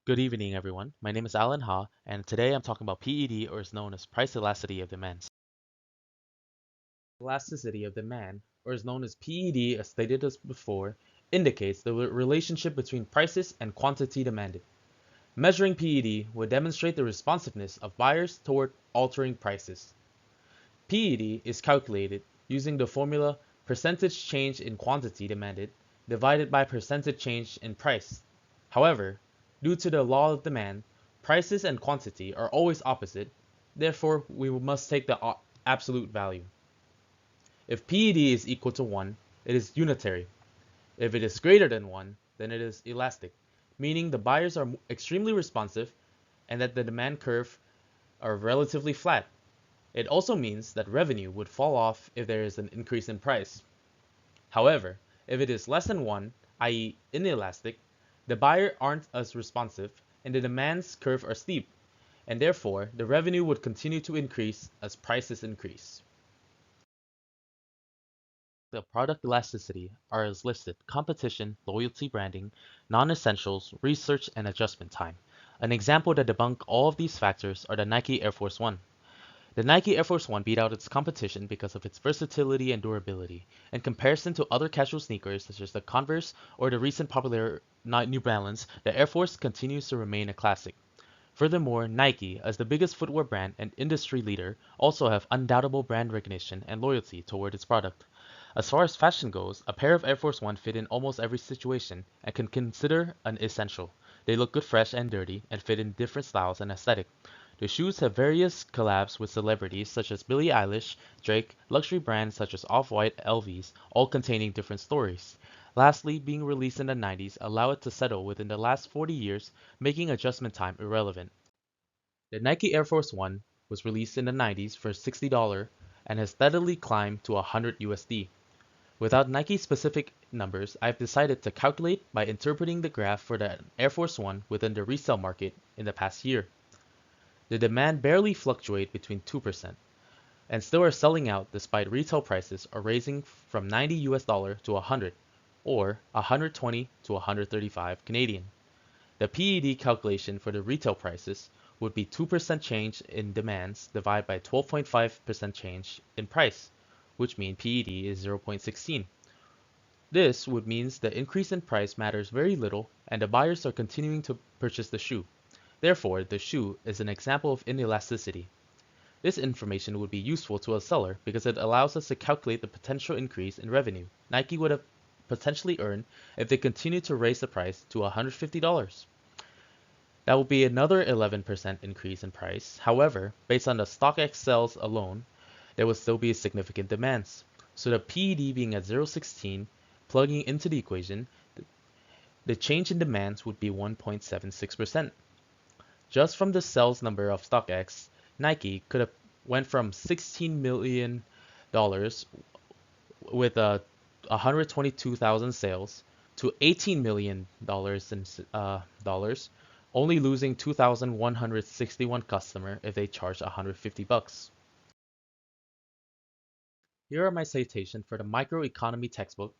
Good evening, everyone. My name is Alan Ha, and today I'm talking about PED, or is known as price elasticity of demand. Elasticity of demand, or is known as PED, as stated as before, indicates the relationship between prices and quantity demanded. Measuring PED would demonstrate the responsiveness of buyers toward altering prices. PED is calculated using the formula percentage change in quantity demanded divided by percentage change in price. However, due to the law of demand, prices and quantity are always opposite, therefore we must take the absolute value. If PED is equal to 1, it is unitary. If it is greater than 1, then it is elastic, meaning the buyers are extremely responsive and that the demand curve are relatively flat. It also means that revenue would fall off if there is an increase in price. However, if it is less than 1, i.e. inelastic, the buyer aren't as responsive and the demands curve are steep, and therefore the revenue would continue to increase as prices increase. The product elasticity are as listed: competition, loyalty branding, non-essentials, research, and adjustment time. An example to debunk all of these factors are the Nike Air Force One. The Nike Air Force One beat out its competition because of its versatility and durability. In comparison to other casual sneakers such as the Converse or the recent popular New Balance, the Air Force continues to remain a classic. Furthermore, Nike, as the biggest footwear brand and industry leader, also have undoubtable brand recognition and loyalty toward its product. As far as fashion goes, a pair of Air Force One fit in almost every situation and can consider an essential. They look good fresh and dirty and fit in different styles and aesthetic. The shoes have various collabs with celebrities such as Billie Eilish, Drake, luxury brands such as Off-White, LVs, all containing different stories. Lastly, being released in the 90s allow it to settle within the last 40 years, making adjustment time irrelevant. The Nike Air Force One was released in the 90s for $60 and has steadily climbed to 100 USD. Without Nike specific numbers, I've decided to calculate by interpreting the graph for the Air Force One within the resale market in the past year. The demand barely fluctuate between 2% and still are selling out despite retail prices are raising from 90 US dollar to 100 or 120 to 135 Canadian. The PED calculation for the retail prices would be 2% change in demands divided by 12.5% change in price, which means PED is 0.16. This would mean the increase in price matters very little and the buyers are continuing to purchase the shoe. Therefore, the shoe is an example of inelasticity. This information would be useful to a seller because it allows us to calculate the potential increase in revenue Nike would have potentially earned if they continued to raise the price to $150. That would be another 11% increase in price. However, based on the StockX sales alone, there would still be significant demands. So the PED being at 0.16, plugging into the equation, the change in demands would be 1.76%. Just from the sales number of StockX, Nike could have went from $16 million with 122,000 sales to $18 million in only losing 2,161 customer if they charge 150 bucks. Here are my citation for the microeconomy textbook,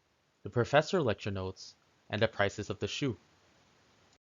the professor lecture notes, and the prices of the shoe.